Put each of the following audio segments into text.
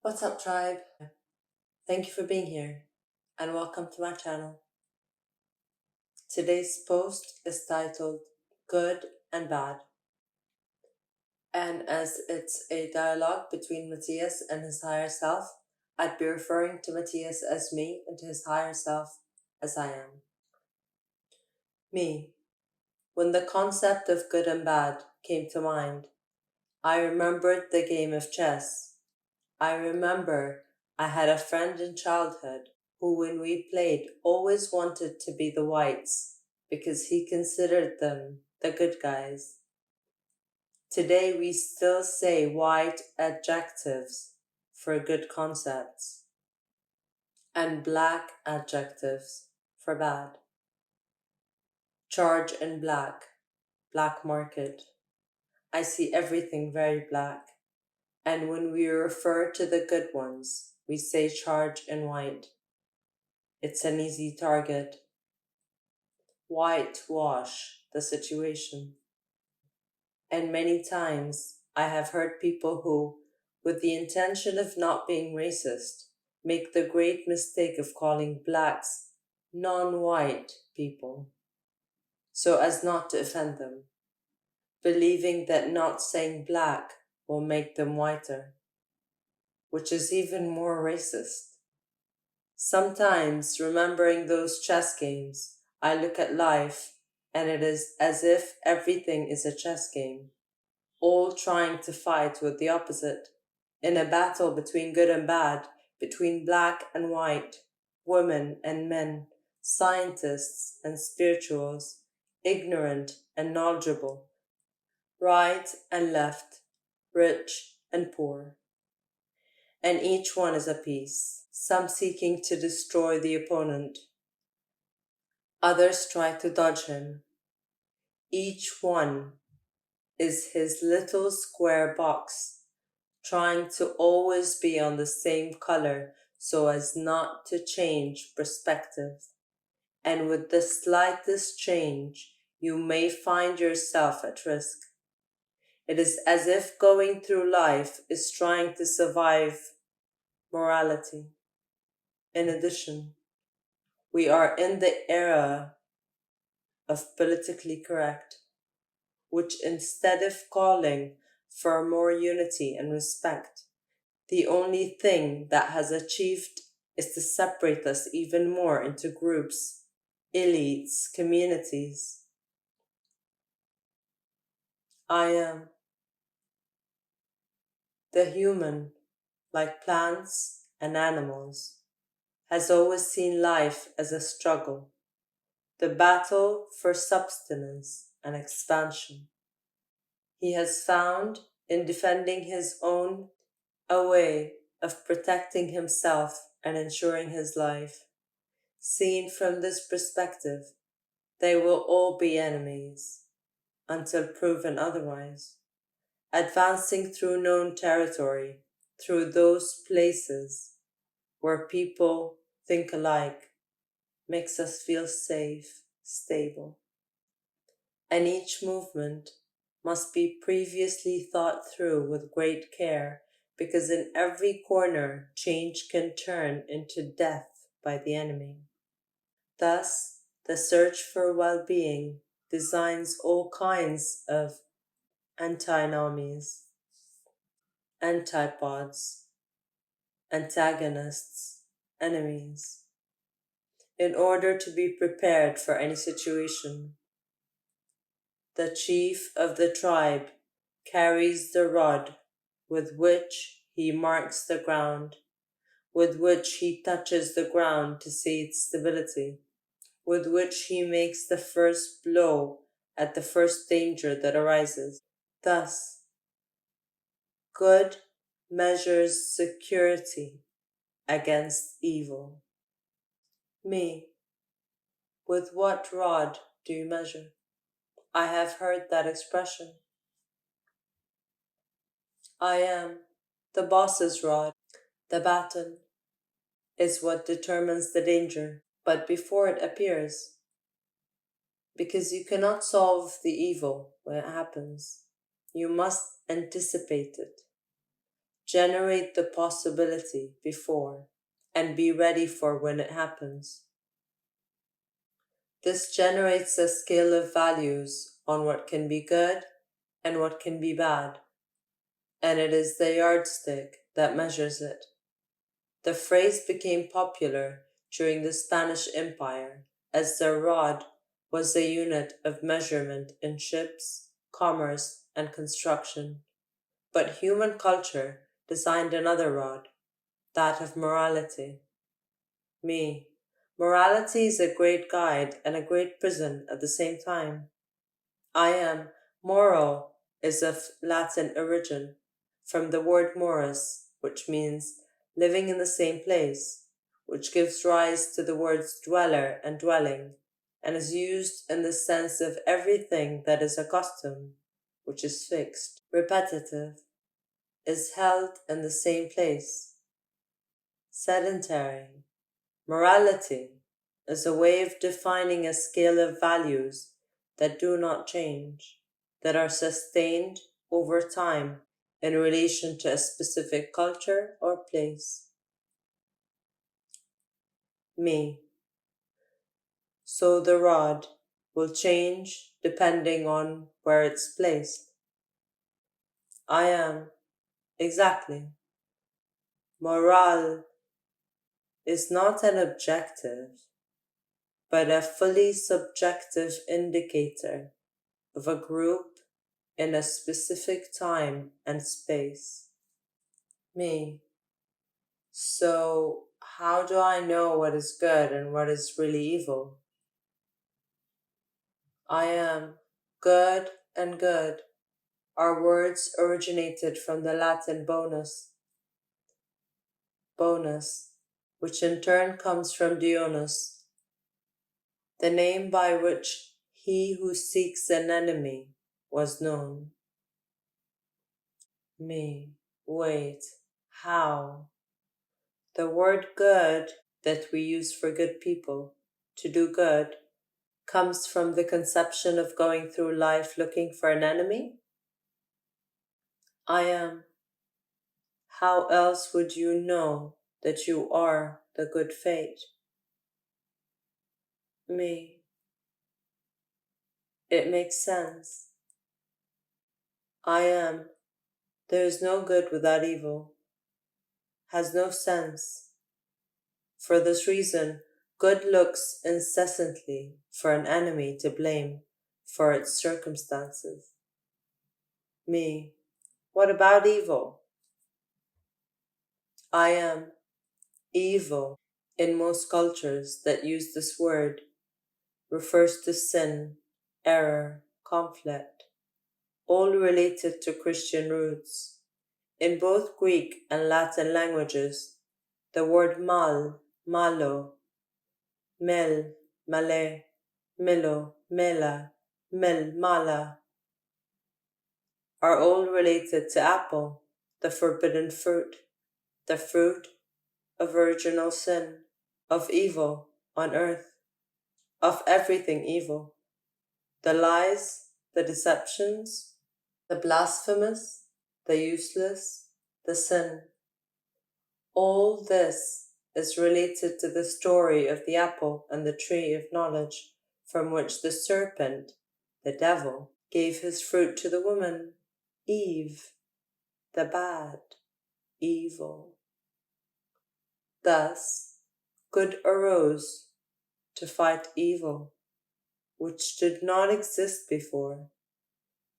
What's up, tribe? Thank you for being here and welcome to my channel. Today's post is titled Good and Bad, and as it's a dialogue between Matias and his higher self, I'd be referring to Matias as me and to his higher self as I am. Me. When the concept of good and bad came to mind, I remembered the game of chess. I remember I had a friend in childhood who, when we played, always wanted to be the whites because he considered them the good guys. Today we still say white adjectives for good concepts and black adjectives for bad. Charge in black, black market. I see everything very black. And when we refer to the good ones, we say charge in white. It's an easy target. Whitewash the situation. And many times I have heard people who, with the intention of not being racist, make the great mistake of calling blacks non-white people, so as not to offend them, believing that not saying black will make them whiter, which is even more racist. Sometimes, remembering those chess games, I look at life and it is as if everything is a chess game, all trying to fight with the opposite, in a battle between good and bad, between black and white, women and men, scientists and spirituals, ignorant and knowledgeable, right and left, rich and poor. And each one is a piece, some seeking to destroy the opponent. Others try to dodge him. Each one is his little square box, trying to always be on the same color so as not to change perspective. And with the slightest change, you may find yourself at risk. It is as if going through life is trying to survive morality. In addition, we are in the era of politically correct, which instead of calling for more unity and respect, the only thing that has achieved is to separate us even more into groups, elites, communities. I am the human, like plants and animals, has always seen life as a struggle, the battle for subsistence and expansion. He has found, in defending his own, a way of protecting himself and ensuring his life. Seen from this perspective, they will all be enemies, until proven otherwise. Advancing through known territory, through those places where people think alike, makes us feel safe, stable. And each movement must be previously thought through with great care, because in every corner change can turn into death by the enemy. Thus, the search for well-being designs all kinds of antinomies, antipodes, antagonists, enemies, in order to be prepared for any situation. The chief of the tribe carries the rod with which he marks the ground, with which he touches the ground to see its stability, with which he makes the first blow at the first danger that arises. Thus, good measures security against evil. Me, with what rod do you measure? I have heard that expression. I am the boss's rod. The baton is what determines the danger, but before it appears, because you cannot solve the evil when it happens. You must anticipate it. generate the possibility before and be ready for when it happens. This generates a scale of values on what can be good and what can be bad, and it is the yardstick that measures it. The phrase became popular during the Spanish Empire as the rod was the unit of measurement in ships, commerce, and construction. But human culture designed another rod, that of morality. Me. Morality is a great guide and a great prison at the same time. I am moral is of Latin origin, from the word morus, which means living in the same place, which gives rise to the words dweller and dwelling, and is used in the sense of everything that is accustomed, which is fixed, repetitive, is held in the same place, sedentary. Morality is a way of defining a scale of values that do not change, that are sustained over time in relation to a specific culture or place. Me. So the rod will change depending on where it's placed. I am. Exactly. Moral is not an objective, but a fully subjective indicator of a group in a specific time and space. Me. So, how do I know what is good and what is really evil? I am. Good and good are words originated from the Latin bonus, which in turn comes from Dionys, the name by which he who seeks an enemy was known. Me. Wait. How? The word good that we use for good people, to do good, comes from the conception of going through life looking for an enemy? I am. How else would you know that you are the good fate? Me. It makes sense. I am. There is no good without evil. Has no sense. For this reason, good looks incessantly for an enemy to blame for its circumstances. Me. What about evil? I am. Evil, in most cultures that use this word, refers to sin, error, conflict, all related to Christian roots. In both Greek and Latin languages, the word mal, malo, mel, male, melo, mela, mel, mala, are all related to apple, the forbidden fruit, the fruit of original sin, of evil on earth, of everything evil, the lies, the deceptions, the blasphemous, the useless, the sin. All this is related to the story of the apple and the tree of knowledge, from which the serpent, the devil, gave his fruit to the woman, Eve, the bad, evil. Thus, good arose to fight evil, which did not exist before.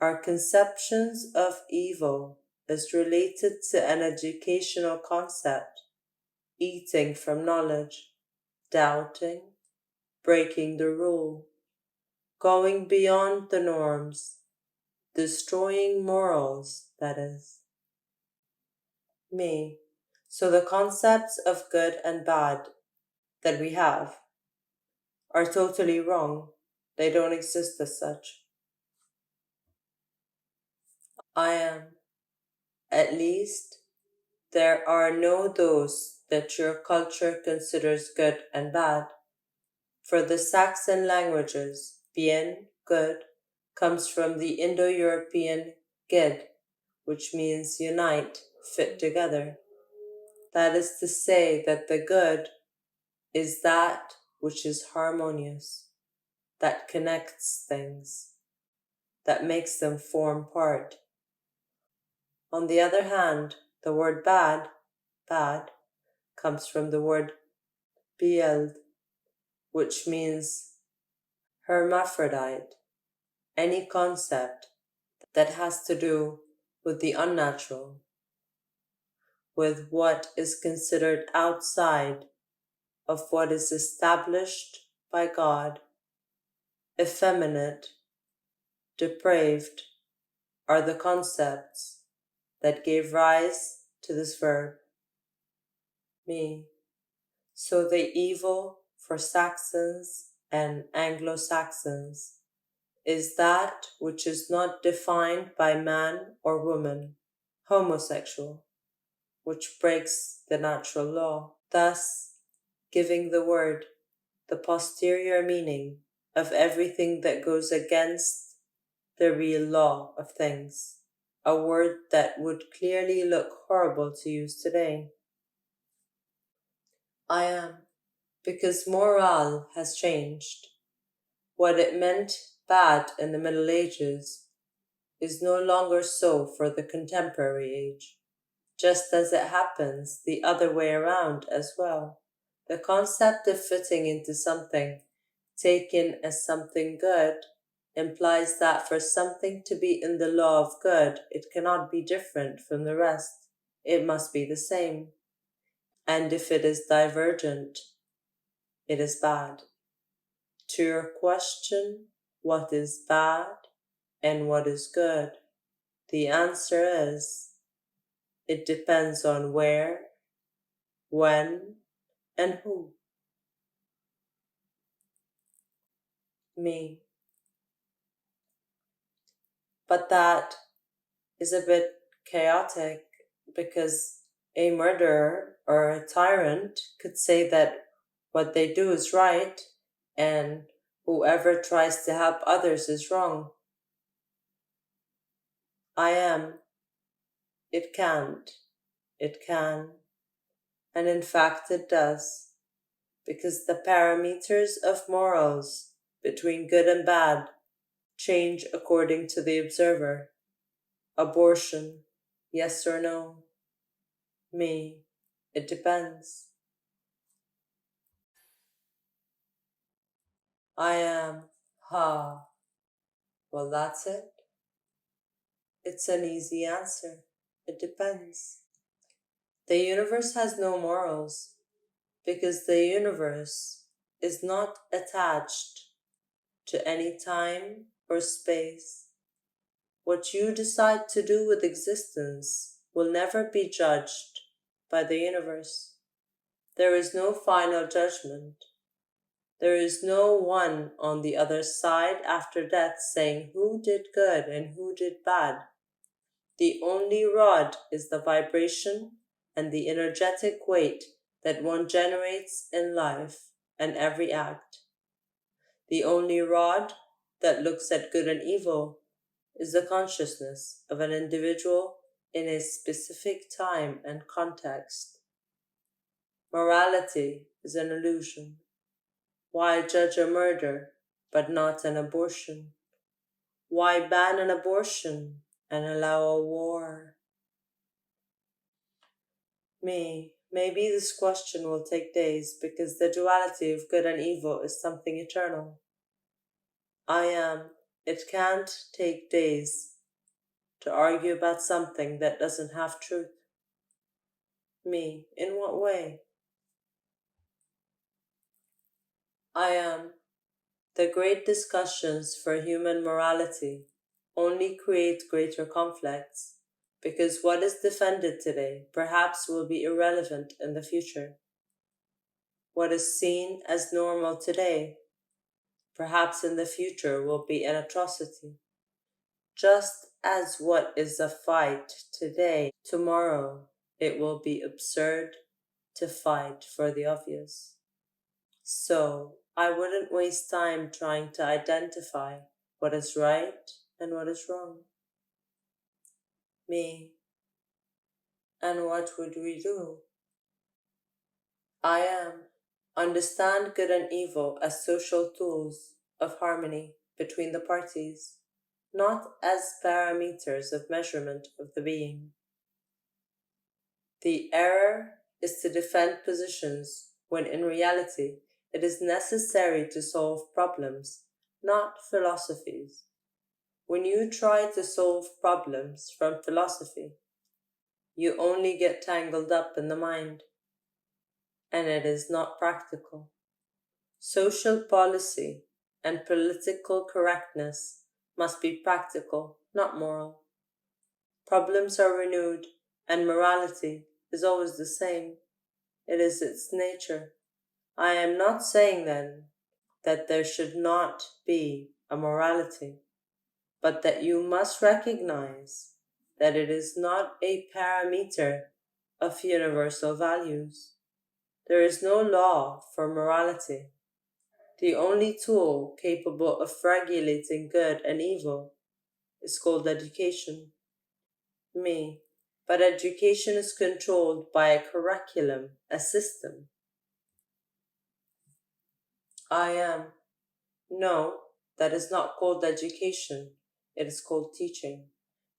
Our conceptions of evil is related to an educational concept, eating from knowledge, doubting, breaking the rule, going beyond the norms, destroying morals, that is. Me. So the concepts of good and bad that we have are totally wrong. They don't exist as such. I am. At least, there are no those that your culture considers good and bad. For the Saxon languages, bien, good, comes from the Indo-European ged, which means unite, fit together. That is to say that the good is that which is harmonious, that connects things, that makes them form part. On the other hand, the word bad, comes from the word bield, which means hermaphrodite, any concept that has to do with the unnatural, with what is considered outside of what is established by God, effeminate, depraved, are the concepts that gave rise to this verb, me. So the evil for Saxons and Anglo-Saxons is that which is not defined by man or woman, homosexual, which breaks the natural law, thus giving the word the posterior meaning of everything that goes against the real law of things, a word that would clearly look horrible to use today. I am, because morale has changed. What it meant bad in the Middle Ages is no longer so for the contemporary age, just as it happens the other way around as well. The concept of fitting into something, taken as something good, implies that for something to be in the law of good, it cannot be different from the rest. It must be the same. And if it is divergent, it is bad. To your question, what is bad and what is good? The answer is, it depends on where, when, and who. Me. But that is a bit chaotic because a murderer or a tyrant could say that what they do is right and whoever tries to help others is wrong. I am. It can't. It can. And in fact it does. Because the parameters of morals between good and bad change according to the observer. Abortion, yes or no? Me, it depends. I am, ha. Well, that's it. It's an easy answer. It depends. The universe has no morals because the universe is not attached to any time or space. What you decide to do with existence will never be judged by the universe. There is no final judgment. There is no one on the other side after death saying who did good and who did bad. The only rod is the vibration and the energetic weight that one generates in life and every act. The only rod that looks at good and evil is the consciousness of an individual in a specific time and context. Morality is an illusion. Why judge a murder but not an abortion? Why ban an abortion and allow a war? Maybe this question will take days because the duality of good and evil is something eternal. I am. It can't take days to argue about something that doesn't have truth. In what way? I am. The great discussions for human morality only create greater conflicts because what is defended today perhaps will be irrelevant in the future. What is seen as normal today perhaps in the future will be an atrocity. Just as what is a fight today, tomorrow it will be absurd to fight for the obvious. So I wouldn't waste time trying to identify what is right and what is wrong. And what would we do? I am. Understand good and evil as social tools of harmony between the parties, not as parameters of measurement of the being. The error is to defend positions when in reality it is necessary to solve problems, not philosophies. When you try to solve problems from philosophy, you only get tangled up in the mind, and it is not practical. Social policy and political correctness must be practical, not moral. Problems are renewed, and morality is always the same. It is its nature. I am not saying then that there should not be a morality, but that you must recognize that it is not a parameter of universal values. There is no law for morality. The only tool capable of regulating good and evil is called education. Me. But education is controlled by a curriculum, a system. I am. No, that is not called education. It is called teaching.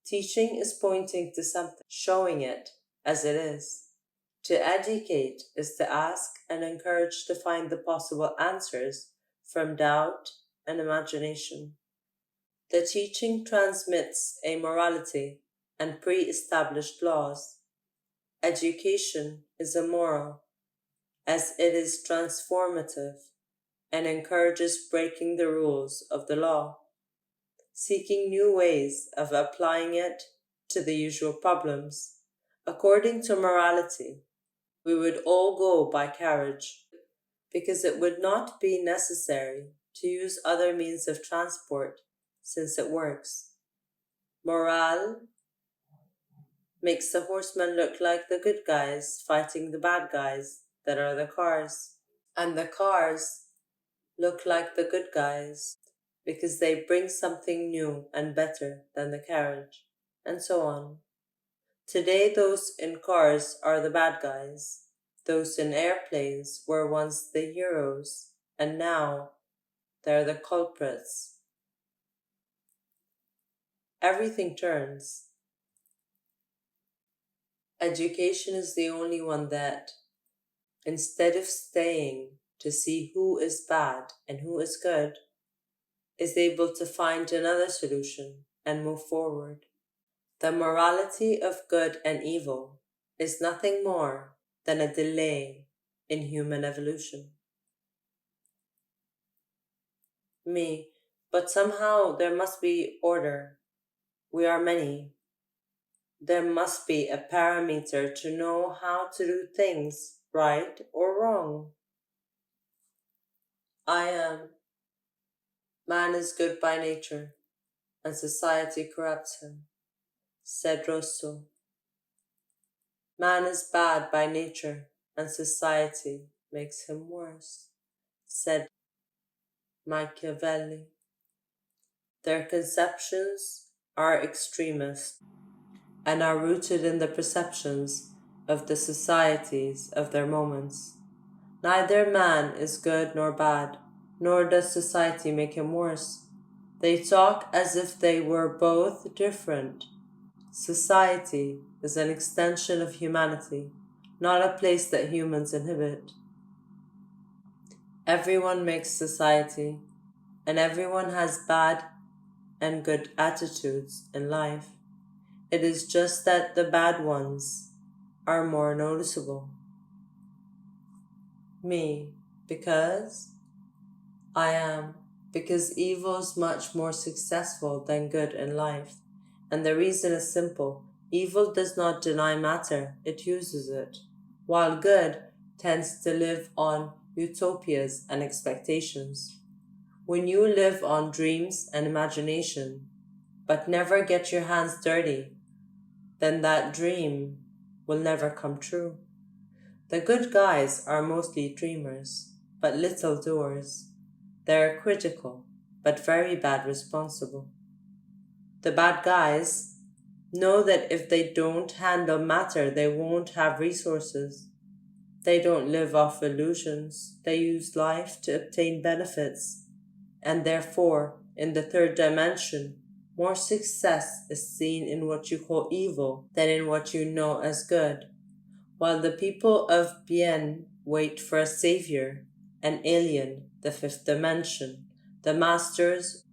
Teaching is pointing to something, showing it as it is. To educate is to ask and encourage to find the possible answers from doubt and imagination. The teaching transmits a morality and pre-established laws. Education is immoral, as it is transformative and encourages breaking the rules of the law, seeking new ways of applying it to the usual problems. According to morality, we would all go by carriage, because it would not be necessary to use other means of transport since it works. Morale makes the horsemen look like the good guys fighting the bad guys that are the cars. And the cars look like the good guys because they bring something new and better than the carriage, and so on. Today, those in cars are the bad guys. Those in airplanes were once the heroes, and now they're the culprits. Everything turns. Education is the only one that, instead of staying to see who is bad and who is good, is able to find another solution and move forward. The morality of good and evil is nothing more than a delay in human evolution. Me, but somehow there must be order. We are many. There must be a parameter to know how to do things right or wrong. I am. Man is good by nature, and society corrupts him, said Rousseau. Man is bad by nature, and society makes him worse, said Machiavelli. Their conceptions are extremist and are rooted in the perceptions of the societies of their moments. Neither man is good nor bad, nor does society make him worse. They talk as if they were both different. Society is an extension of humanity, not a place that humans inhabit. Everyone makes society, and everyone has bad and good attitudes in life. It is just that the bad ones are more noticeable. Me, because I am, because evil is much more successful than good in life. And the reason is simple. Evil does not deny matter, it uses it, while good tends to live on utopias and expectations. When you live on dreams and imagination, but never get your hands dirty, then that dream will never come true. The good guys are mostly dreamers, but little doers. They're critical, but very bad responsible. The bad guys know that if they don't handle matter, they won't have resources. They don't live off illusions. They use life to obtain benefits. And therefore, in the third dimension, more success is seen in what you call evil than in what you know as good. While the people of Bien wait for a savior, an alien, the fifth dimension, the masters,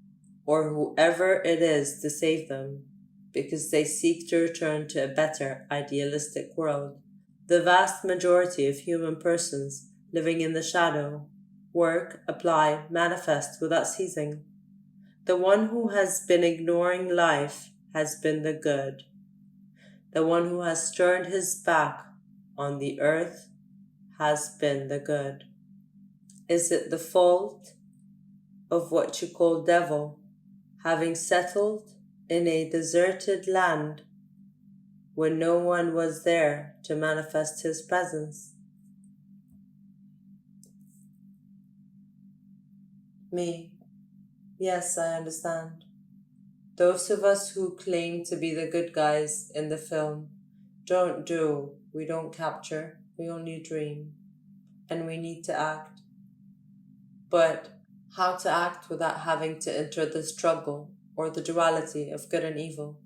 or whoever it is to save them, because they seek to return to a better, idealistic world. The vast majority of human persons living in the shadow work, apply, manifest without ceasing. The one who has been ignoring life has been the good. The one who has turned his back on the earth has been the good. Is it the fault of what you call devil, having settled in a deserted land when no one was there to manifest his presence? Me. Yes, I understand. Those of us who claim to be the good guys in the film we don't capture, we only dream. And we need to act. But how to act without having to enter the struggle or the duality of good and evil?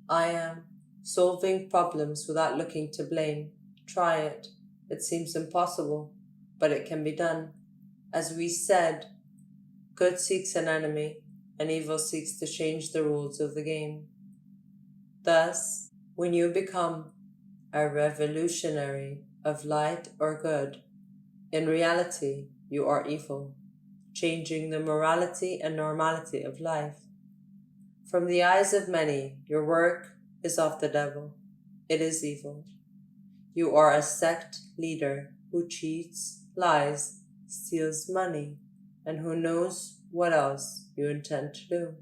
I am solving problems without looking to blame. Try it. It seems impossible, but it can be done. As we said, good seeks an enemy, and evil seeks to change the rules of the game. Thus, when you become a revolutionary of light or good, in reality, you are evil, changing the morality and normality of life. From the eyes of many, your work is of the devil. It is evil. You are a sect leader who cheats, lies, steals money, and who knows what else you intend to do.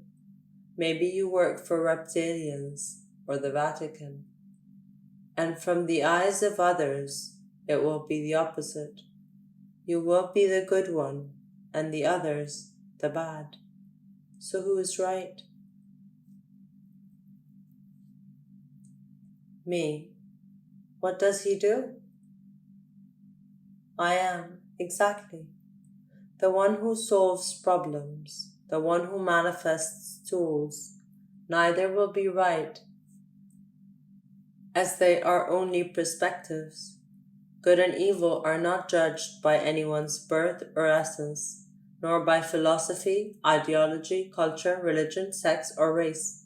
Maybe you work for reptilians or the Vatican. And from the eyes of others, it will be the opposite. You will be the good one, and the others the bad. So who is right? Me. What does he do? I am, exactly. The one who solves problems, the one who manifests tools. Neither will be right, as they are only perspectives. Good and evil are not judged by anyone's birth or essence, nor by philosophy, ideology, culture, religion, sex, or race.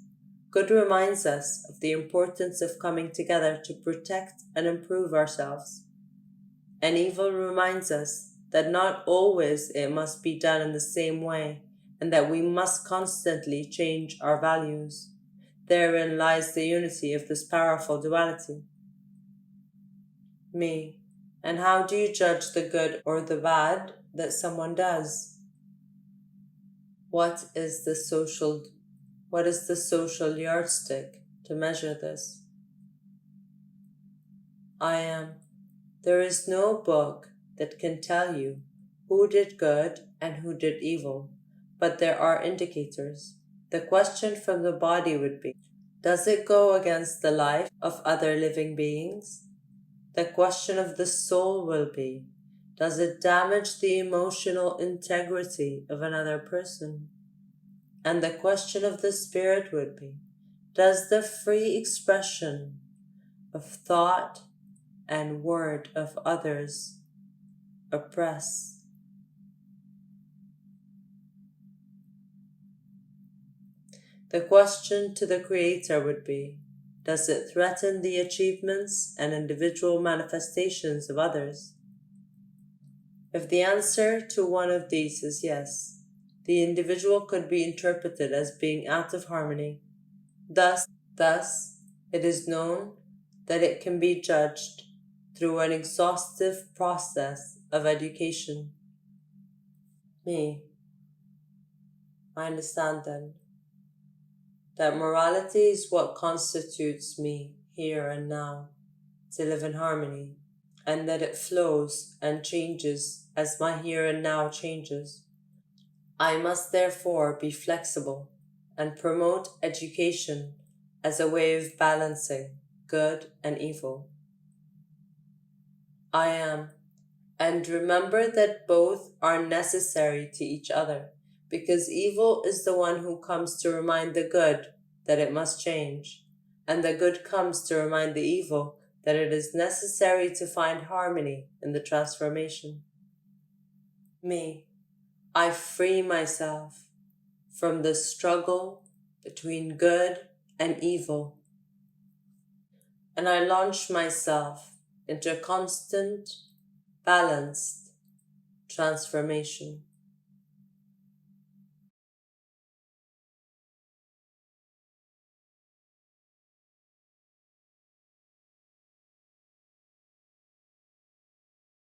Good reminds us of the importance of coming together to protect and improve ourselves. And evil reminds us that not always it must be done in the same way, and that we must constantly change our values. Therein lies the unity of this powerful duality. Me. And how do you judge the good or the bad that someone does? What is the social yardstick to measure this? I am. There is no book that can tell you who did good and who did evil, but there are indicators. The question from the body would be, does it go against the life of other living beings? The question of the soul will be, does it damage the emotional integrity of another person? And the question of the spirit would be, does the free expression of thought and word of others oppress? The question to the Creator would be, does it threaten the achievements and individual manifestations of others? If the answer to one of these is yes, the individual could be interpreted as being out of harmony. Thus, it is known that it can be judged through an exhaustive process of education. Me. I understand then that morality is what constitutes me here and now, to live in harmony, and that it flows and changes as my here and now changes. I must therefore be flexible and promote education as a way of balancing good and evil. I am. And remember that both are necessary to each other, because evil is the one who comes to remind the good that it must change, and the good comes to remind the evil that it is necessary to find harmony in the transformation. Me, I free myself from the struggle between good and evil, and I launch myself into a constant, balanced transformation.